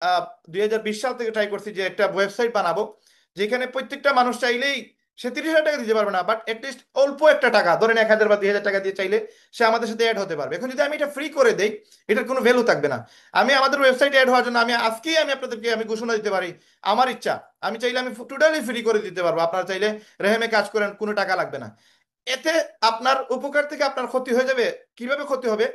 আহ 2020 সাল থেকে ট্রাই করছি যে একটা ওয়েবসাইট বানাবো যেখানে প্রত্যেকটা মানুষ চাইলেই সে 30,000 টাকা দিতে পারবে না, বাট লিস্ট অল্প একটা টাকা ধরেন 1,000 বা 2,000 টাকা দিয়ে চাইলে সে আমাদের সাথে অ্যাড হতে পারবে। এখন যদি আমি এটা ফ্রি করে দেই, এটার কোনো ভ্যালু থাকবে না। আমি আমাদের ওয়েবসাইটে অ্যাড হওয়ার জন্য আমি আজকেই আমি আপনাদেরকে আমি ঘোষণা দিতে পারি, আমার ইচ্ছা, আমি চাইলে আমি টোটালি ফ্রি করে দিতে পারবো। আপনারা চাইলে রেহেমে কাজ করেন, কোনো টাকা লাগবে না। এতে আপনার উপকার থেকে আপনার ক্ষতি হয়ে যাবে। কিভাবে ক্ষতি হবে?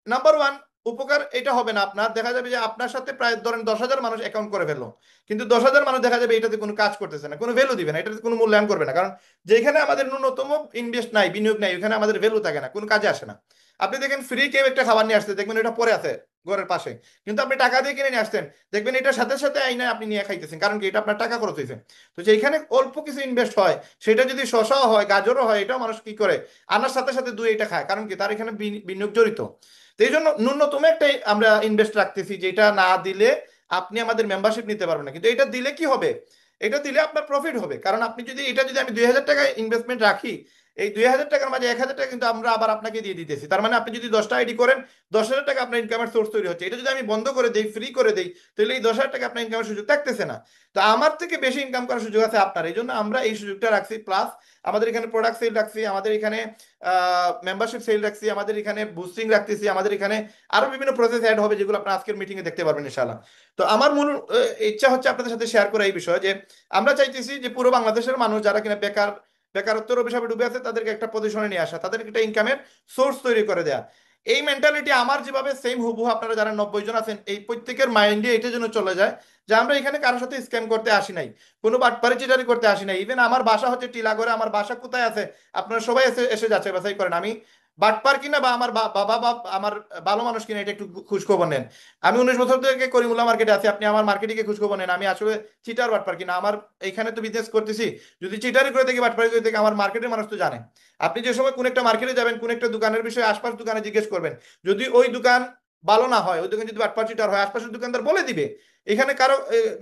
নাম্বার ওয়ান, উপকার এটা হবে না, আপনার দেখা যাবে যে আপনার সাথে প্রায় ধরেন 10,000 মানুষ অ্যাকাউন্ট করে ফেললো, কিন্তু 10,000 মানুষ দেখা যাবে এটাতে কোনো কাজ করতেছে না, কোনো ভ্যালু দিবে না, এটাতে কোনো মূল্যায়ন করবে না। কারণ যেখানে আমাদের ন্যূনতম ইনভেস্ট নাই, বিনিয়োগ নাই, ওখানে আমাদের ভ্যালু থাকে না, কোনো কাজে আসে না। আপনি দেখেন ফ্রি কেউ একটা খাবার নিয়ে আসতে, দেখবেন এটা পরে আছে ঘরের পাশে, কিন্তু আপনি টাকা দিয়ে কিনে নিয়ে আসতেন, দেখবেন এটার সাথে সাথে আইনে আপনি নিয়ে খাইতেছেন, কারণ কি এটা আপনার টাকা খরচ হয়েছে। তো যেখানে অল্প কিছু ইনভেস্ট হয়, সেটা যদি শসাও হয়, গাজরও হয়, এটাও মানুষ কি করে আনার সাথে সাথে দুই এটা খায়, কারণ কি তার এখানে বিনিয়োগ জড়িত। তো এই জন্য ন্যূনতম একটাই আমরা ইনভেস্ট রাখতেছি, যেটা না দিলে আপনি আমাদের মেম্বারশিপ নিতে পারবেন না। কিন্তু এটা দিলে কি হবে? এটা দিলে আপনার প্রফিট হবে, কারণ আপনি যদি এটা যদি আমি 2,000 টাকা ইনভেস্টমেন্ট রাখি, এই 2,000 টাকার মাঝে 1,000 টাকা কিন্তু আমরা আবার আপনাকে দিয়ে দিতেছি। তার মানে আপনি যদি 10টা আইডি করেন, 10,000 টাকা আপনার ইনকামের সোর্স তৈরি হচ্ছে। এটা যদি আমি বন্ধ করে দিই, ফ্রি করে দিই, তাহলে এই 10,000 টাকা আপনার ইনকামের সুযোগ থাকতেছে না। তো আমার থেকে বেশি ইনকাম করার সুযোগ আছে আপনার, এই জন্য আমরা এই সুযোগটা রাখছি। প্লাস আমাদের এখানে প্রোডাক্ট সেল রাখছি, আমাদের এখানে মেম্বারশিপ সেল রাখছি, আমাদের এখানে বুস্টিং রাখতেছি, আমাদের এখানে আরো বিভিন্ন প্রসেস অ্যাড হবে, যেগুলো আপনার আজকের মিটিং এ দেখতে পারবেন ইনশাআল্লাহ। তো আমার মূল ইচ্ছা হচ্ছে আপনাদের সাথে শেয়ার করা এই বিষয় যে আমরা চাইতেছি যে পুরো বাংলাদেশের মানুষ যারা কিনা বেকারত্বের অভিশাপে ডুবে আছে, তাদেরকে একটা পজিশনে নিয়ে আসা, তাদেরকে একটা ইনকামের সোর্স তৈরি করে দেয়া। এই মেন্টালিটি আমার যেভাবে সেম হুবহু আপনারা যারা 90 জন আছেন, এই প্রত্যেকের মাইন্ডে এটা যেন চলে যায় যে আমরা এখানে কারোর সাথে স্ক্যাম করতে আসি নাই, কোনো বাটপারি চিটারি করতে আসি নাই। ইভেন আমার বাসা হচ্ছে টিলাগড়ে, আমার বাসা কোথায় আছে আপনারা সবাই এসে এসে যাচাই বাছাই করেন আমি বাটপার কিনা বা আমার বাবা বা আমার ভালো মানুষ কিনা, এটা একটু খোঁজ খবর নেন। আমি 19 বছর থেকে করিমুল্লাহ মার্কেটে আছি, আপনি আমার মার্কেটিংয়ে খোঁজ খবর নেন, আমি আসলে চিটার বাটপার কিনা। আমার এখানে তো বিজনেস করতেছি, যদি চিটারি করে থাকি, বাটপারি করে থাকি, আমার মার্কেটের মানুষ তো জানে। আপনি যে সময় কোন একটা মার্কেটে যাবেন, কোন একটা দোকানের বিষয়ে আশপাশ দোকানে জিজ্ঞেস করবেন, যদি ওই দোকান ভালো না হয়, ওই দোকান যদি বাটপার চিটার হয়, আশপাশের দোকানদার বলে দিবে। এখানে কারো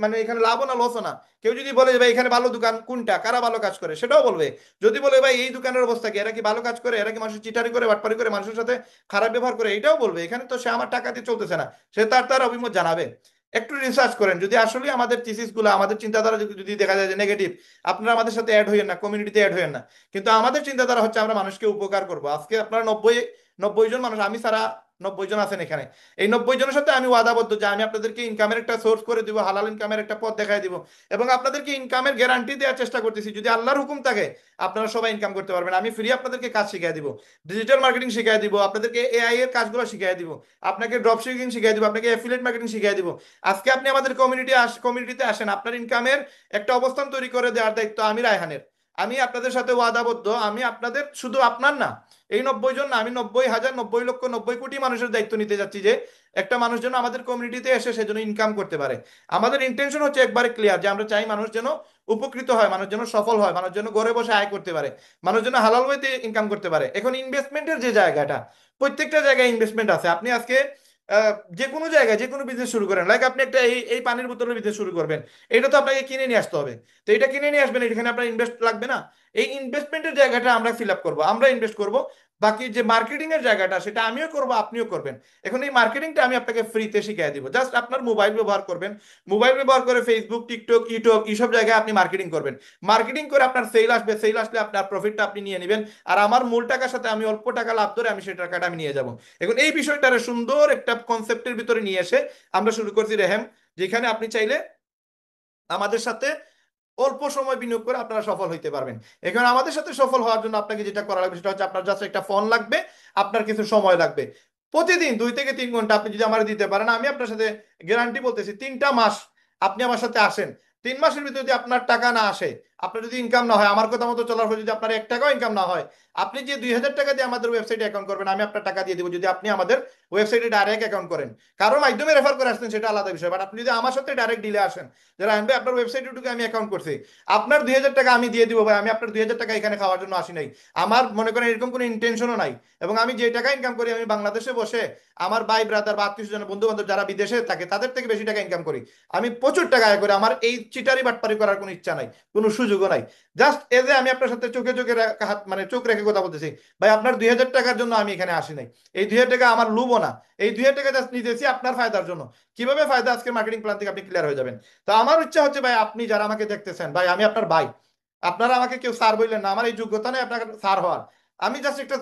মানে এখানে লাভও না লসও না। কেউ যদি বলে যে ভাই এখানে ভালো দোকান কোনটা, কারা ভালো কাজ করে, সেটাও বলবে। যদি বলে ভাই এই দোকানের অবস্থা কি, এরা কি ভালো কাজ করে, এরা কি মানুষের চিটারি করে, বাটপারি করে, মানুষের সাথে খারাপ ব্যবহার করে, এটাও বলবে। এখানে তো সে আমার টাকা দিয়ে চলতেছে না, সে তার তার অভিমত জানাবে। একটু রিসার্চ করেন, যদি আসলে আমাদের থিসিস গুলো, আমাদের চিন্তাধারা যদি দেখা যায় যে নেগেটিভ, আপনারা আমাদের সাথে অ্যাড হইয়েন না, কমিউনিটিতে অ্যাড হইয়েন না। কিন্তু আমাদের চিন্তাধারা হচ্ছে আমরা মানুষকে উপকার করব। আজকে আপনারা 90 জন মানুষ, আমি ছাড়া 90 জন আছেন এখানে, এই 90 জনের সাথে আমি ওয়াদাবদ্ধ যে আমি আপনাদেরকে ইনকামের একটা সোর্স করে দিব, হালাল ইনকামের একটা পথ দেখাই দিব, এবং আপনাদেরকে ইনকামের গ্যারান্টি দেওয়ার চেষ্টা করতেছি। যদি আল্লাহর হুকুম থাকে, আপনারা সবাই ইনকাম করতে পারবেন। আমি ফ্রি আপনাদেরকে কাজ শিখিয়ে দিব, ডিজিটাল মার্কেটিং শিখিয়ে দিব, আপনাদেরকে এআই এর কাজগুলো শিখিয়ে দিব, আপনাকে ড্রপ শিপিং শিখিয়ে দিব, আপনাকে অ্যাফিলিয়েট মার্কেটিং শিখিয়ে দিব। আজকে আপনি আমাদের কমিউনিটিতে আসেন, আপনার ইনকামের একটা অবস্থান তৈরি করে দেওয়ার দায়িত্ব আমি রায়হানের। আমি আপনাদের সাথে ওয়াদাবদ্ধ, আমি আপনাদের শুধু আপনার না, এই 90 জন না, আমি 90,000, 90 লক্ষ, 90 কোটি মানুষের দায়িত্ব নিতে যাচ্ছি যে একটা মানুষ যেন আমাদের কমিউনিটিতে এসে সেজন্য ইনকাম করতে পারে। আমাদের ইন্টেনশন হচ্ছে একবারে ক্লিয়ার, যে আমরা চাই মানুষ যেন উপকৃত হয়, মানুষ যেন সফল হয়, মানুষ যেন ঘরে বসে আয় করতে পারে, মানুষ যেন হালাল ওয়েতে ইনকাম করতে পারে। এখন ইনভেস্টমেন্টের যে জায়গাটা, প্রত্যেকটা জায়গায় ইনভেস্টমেন্ট আছে। আপনি আজকে যে কোনো জায়গায় যে কোনো বিজনেস শুরু করেন, লাইক আপনি একটা এই এই পানির বোতলের বিজনেস শুরু করবেন, এটা তো আপনাকে কিনে নিয়ে আসতে হবে। তো এটা কিনে নিয়ে আসবেন, এখানে আপনার ইনভেস্ট লাগবে না। এই ইনভেস্টমেন্টের জায়গাটা আমরা ফিল আপ করবো, আমরা ইনভেস্ট করব। বাকি যে মার্কেটিং এর জায়গাটা, সেটা আমিও করব, আপনিও করবেন। এখন এই মার্কেটিংটা আমি আপনাকে ফ্রিতে শিখিয়ে দিব, জাস্ট আপনার মোবাইল ব্যবহার করবেন। মোবাইল ব্যবহার করে ফেসবুক, টিকটক, ইউটিউব এইসব জায়গায় আপনি মার্কেটিং করবেন। মার্কেটিং করে আপনার সেল আসবে, সেল আসলে আপনার প্রফিটটা আপনি নিয়ে নেবেন। আর আমার মূল টাকার সাথে আমি অল্প টাকা লাভ ধরে আমি সেই টাকাটা আমি নিয়ে যাব। এখন এই বিষয়টারে সুন্দর একটা কনসেপ্টের ভিতরে নিয়ে এসে আমরা শুরু করছি রেহেম, যেখানে আপনি চাইলে আমাদের সাথে অল্প সময় বিনিয়োগ করে আপনারা সফল হইতে পারবেন। এখন আমাদের সাথে সফল হওয়ার জন্য আপনাকে যেটা করা লাগবে সেটা হচ্ছে আপনার জাস্ট একটা ফোন লাগবে, আপনার কিছু সময় লাগবে। প্রতিদিন 2 থেকে 3 ঘন্টা আপনি যদি আমার দিতে পারেন, আমি আপনার সাথে গ্যারান্টি বলতেছি 3টা মাস আপনি আমার সাথে আসেন, 3 মাসের ভিতরে যদি আপনার টাকা না আসে, আপনার যদি ইনকাম না হয়, আমার কথা মতো চলার পর যদি আপনার 1 টাকাও ইনকাম না হয়, আপনি যে 2,000 টাকা দিয়ে আমাদের ওয়েবসাইটে অ্যাকাউন্ট করবেন, আমি আপনার টাকা দিয়ে দিব যদি আপনি আমাদের ওয়েবসাইটে ডাইরেক্ট অ্যাকাউন্ট করেন। কারোর মাধ্যমে রেফার করে আসছেন সেটা আলাদা বিষয়, বাট আপনি যদি আমার সাথে ডাইরেক্ট ডিলে আসেন, যারা আনবে আপনার ওয়েবসাইটে ঢুকে আমি অ্যাকাউন্ট করছি, আপনার 2,000 টাকা আমি দিয়ে দিব ভাই। আমি আপনার 2,000 টাকা এখানে খাওয়ার জন্য আসি নাই, আমার মনে করেন এরকম কোনো ইন্টেনশনও নাই। এবং আমি যে টাকা ইনকাম করি, আমি বাংলাদেশে বসে আমার ভাই ব্রাদার বা আত্মীয় স্বজন বন্ধু বান্ধব যারা বিদেশে থাকে তাদের থেকে বেশি টাকা ইনকাম করি। আমি প্রচুর টাকা আয় করি, আমার এই চিটারি বাটপারি করার কোনো ইচ্ছা নাই, কোনো সুযোগ সুযোগও নাই। জাস্ট এজ এ আমি আপনার সাথে চোখে চোখে হাত মানে চোখ রেখে কথা বলতেছি, ভাই আপনার 2,000 টাকার জন্য আমি এখানে আসি নাই। এই 2,000 টাকা আমার লুবো না, এই 2,000 টাকা জাস্ট নিতেছি আপনার ফায়দার জন্য। কিভাবে ফায়দা আজকে মার্কেটিং প্ল্যান থেকে আপনি ক্লিয়ার হয়ে যাবেন। তো আমার ইচ্ছা হচ্ছে ভাই, আপনি যারা আমাকে দেখতেছেন ভাই, আমি আপনার ভাই, আপনারা আমাকে কেউ স্যার বললেন না, আমার এই যোগ্যতা নেই আপনার স্যার হওয়ার। আমি জাস্ট একটা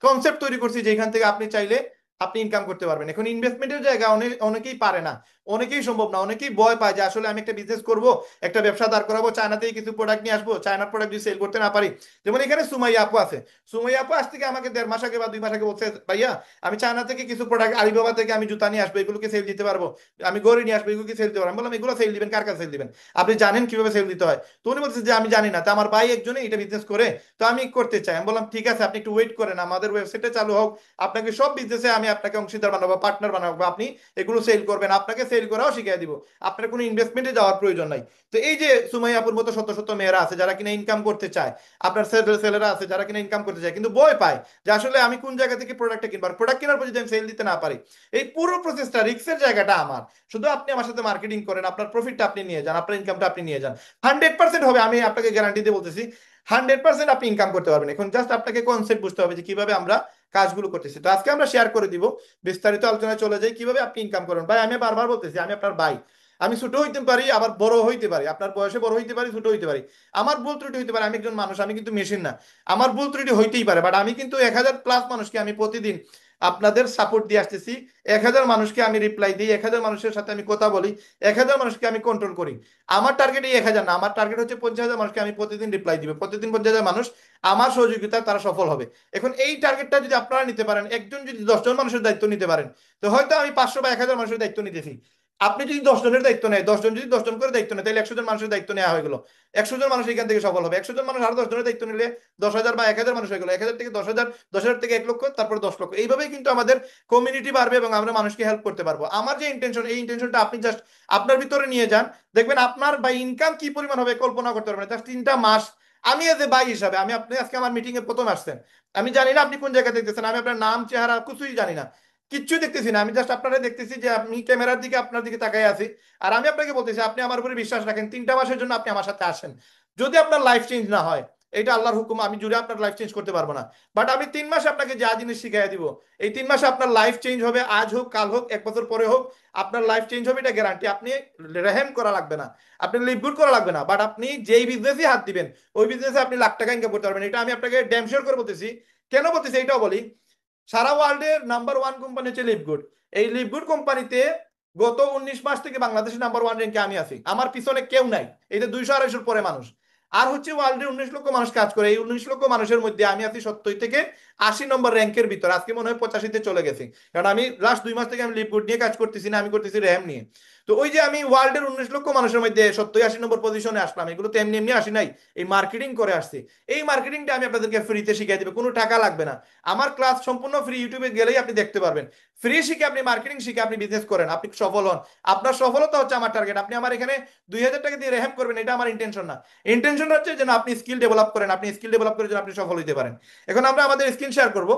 কনসেপ্ট তৈরি করছি যেখান থেকে আপনি চাইলে আপনি ইনকাম করতে পারবেন। এখন ইনভেস্টমেন্টের জায়গা অনেকেই পারে না, অনেকেই সম্ভব না, অনেকেই ভয় পায় যে আসলে আমি একটা বিজনেস করব, একটা ব্যবসা দাঁড় করাবো, চায়না থেকে কিছু প্রোডাক্ট নিয়ে আসবো, চায়নার প্রোডাক্ট যদি সেল করতে না পারি। যেমন এখানে সুমাইয়া আপু আছে, সুমাইয়া আপু আজ থেকে আমাকে 1.5 মাস আগে বা 2 মাস আগে বলছে, ভাইয়া আমি চায়না থেকে কিছু প্রোডাক্ট, আলিবাবা থেকে আমি জুতা নিয়ে আসবো, এগুলোকে সেল দিতে পারবো, আমি গড়ি নিয়ে আসবো, এগুলোকে সেল দিতে পারবো। আমি বললাম এগুলো সেল দিবেন, কার কাছে সেল দিবেন, আপনি জানেন কিভাবে সেল দিতে হয়? তো উনি বলছে যে আমি জানি না, তো আমার ভাই একজনে এটা বিজনেস করে, তো আমি করতে চাই। আমি বললাম ঠিক আছে, আপনি একটু ওয়েট করেন, আমাদের ওয়েবসাইটে চালু হোক, আপনাকে সব বিজনেসে আমি আপনাকে অংশীদার বানাবো, পার্টনার বানাবো, আপনি এগুলো সেল করবেন, আপনাকে সেল করাও শিখিয়ে দিব, আপনার কোনো ইনভেস্টমেন্টে যাওয়ার প্রয়োজন নাই। তো এই যে সুমাইয়াপুর মতো শত শত মেয়েরা আছে যারা কিনা ইনকাম করতে চায়, আপনার ছেলেরা আছে যারা কিনা ইনকাম করতে চায় কিন্তু ভয় পায় যে আসলে আমি কোন জায়গা থেকে প্রোডাক্টটা কিনবো, প্রোডাক্ট কেনার পর যদি আমি সেল দিতে না পারি, এই পুরো প্রসেসটা রিস্কের জায়গাটা আমার। শুধু আপনি আমার সাথে মার্কেটিং করেন, আপনার প্রফিটটা আপনি নিয়ে যান, আপনার ইনকামটা আপনি নিয়ে যান, 100% হবে, আমি আপনাকে গ্যারান্টি দিয়ে বলতেছি, 100% আপনি ইনকাম করতে পারবেন। এখন জাস্ট আপনাকে কনসেপ্ট বুঝতে হবে যে কিভাবে আমরা কাজগুলো করতেছি। তো আজকে আমরা শেয়ার করে দিব, বিস্তারিত আলোচনায় চলে যাই কিভাবে আপনি ইনকাম করবেন। ভাই আমি বারবার বলতেছি আমি আপনার ভাই, আমি ছোট হইতে পারি আবার বড় হইতে পারি, আপনার বয়সে বড় হইতে পারি, ছোট হইতে পারি, আমার ভুল ত্রুটি হইতে পারে, আমি একজন মানুষ, আমি কিন্তু মেশিন না, আমার ভুল ত্রুটি হইতেই পারে। বাট আমি কিন্তু 1,000+ মানুষকে আমি প্রতিদিন আপনাদের সাপোর্ট দিয়ে আসতেছি, 1,000 মানুষকে আমি রিপ্লাই দিই, 1,000 মানুষের সাথে আমি কথা বলি, 1,000 মানুষকে আমি কন্ট্রোল করি। আমার টার্গেট এই 1,000 না, আমার টার্গেট হচ্ছে 50,000 মানুষকে আমি প্রতিদিন রিপ্লাই দিব, প্রতিদিন 50,000 মানুষ আমার সহযোগিতায় তারা সফল হবে। এখন এই টার্গেটটা যদি আপনারা নিতে পারেন, একজন যদি 10 জন মানুষের দায়িত্ব নিতে পারেন, তো হয়তো আমি 500 বা 1,000 মানুষের দায়িত্ব নিতেছি। আপনি যদি 10 জনের দায়িত্ব নেয়, 10 জন যদি 10 জন করে দায়িত্ব নেয়, তাহলে 100 জন মানুষের দায়িত্ব নেওয়া হয়ে গেল, 100 জন মানুষ এখান থেকে সফল হবে। 100 জন মানুষ আরো 10 জনের দায়িত্ব নিলে 10,000 বা 1,000 মানুষ হয়ে গেল, 1,000 থেকে 10,000, 10,000 থেকে 1 লক্ষ, তারপর 10 লক্ষ, এইভাবেই কিন্তু আমাদের কমিউনিটি বাড়বে এবং আমরা মানুষকে হেল্প করতে পারবো। আমার যে ইন্টেনশন, এই ইন্টেনশনটা আপনি জাস্ট আপনার ভিতরে নিয়ে যান, দেখবেন আপনার বা ইনকাম কি পরিমাণ হবে কল্পনা করতে পারবেন। জাস্ট 3টা মাস আমি এজ এ ভাই হিসাবে, আমি আপনি আজকে আমার মিটিং এ প্রথম আসছেন, আমি জানি না আপনি কোন জায়গায় দেখতেছেন, আমি আপনার নাম চেহারা কিছুই জানি না, কিচ্ছুই দেখতেছি না, আমি জাস্ট আপনারা দেখতেছি যে আপনি ক্যামেরার দিকে, আপনার দিকে তাকাই আছি। আর আমি আপনাকে বলতেছি আপনি আমার উপরে বিশ্বাস রাখেন, 3টা মাসের জন্য আপনি আমার সাথে আসেন। যদি আপনার লাইফ চেঞ্জ না হয়, এটা আল্লাহর হুকুম, আমি জুড়ে আপনার লাইফ চেঞ্জ করতে পারবো না, বাট আমি 3 মাসে আপনাকে যা জিনিস শিখাই দিব, এই 3 মাসে আপনার লাইফ চেঞ্জ হবে, আজ হোক, কাল হোক, 1 বছর পরে হোক, আপনার লাইফ চেঞ্জ হবে, এটা গ্যারান্টি। আপনি রেহেম করা লাগবে না, আপনি লিভগুড করা লাগবে না, বাট আপনি যেই বিজনেসই হাত দিবেন, ওই বিজনেসে আপনি লাখ টাকা ইনকাম করতে পারবেন। এটা আমি আপনাকে ড্যাম শিওর করে বলতেছি। কেন বলতেছি এটাও বলি, সারা ওয়ার্ল্ডের নাম্বার 1 কোম্পানি হচ্ছে লিভগুড। এই লিভগুড কোম্পানিতে গত 19 মাস থেকে বাংলাদেশের নাম্বার 1 র্যাঙ্কে আমি আছি, আমার পিছনে কেউ নাই, এটা 200-250 পরে মানুষ। আর হচ্ছে ওয়ার্ল্ডের 19 লক্ষ মানুষ কাজ করে, এই 19 লক্ষ মানুষের মধ্যে আমি আছি 70 থেকে 80 নম্বর র্যাঙ্কের ভিতর, আজকে মনে হয় 85-তে চলে গেছি। কারণ আমি লাস্ট 2 মাস থেকে আমি লিভগুড নিয়ে কাজ করতেছি না, আমি করতেছি র্যাম নিয়ে। তো ওই যে আমি ওয়ার্ল্ডের 19 লক্ষ মানুষের মধ্যে 70-80 নম্বর পজিশনে আসলাম, এগুলো তো এমনি এমনি আসি নাই, এই মার্কেটিং করে আসছি। এই মার্কেটিংটা আমি আপনাদেরকে ফ্রিতে শিখিয়ে দিবে, কোনো টাকা লাগবে না, আমার ক্লাস সম্পূর্ণ ফ্রি, ইউটিউবে গেলেই আপনি দেখতে পারবেন। ফ্রি শিখে আপনি মার্কেটিং শিখে আপনি বিজনেস করেন, আপনি সফল হন, আপনার সফলতা হচ্ছে আমার টার্গেট। আপনি আমার এখানে 2,000 টাকা দিয়ে রেহেম করবেন, এটা আমার ইন্টেনশন না। ইন্টেনশন হচ্ছে যেন আপনি স্কিল ডেভেলপ করেন, আপনি স্কিল ডেভেলপ করে যেন আপনি সফল হতে পারেন। এখন আমরা আমাদের স্কিল শেয়ার করবো।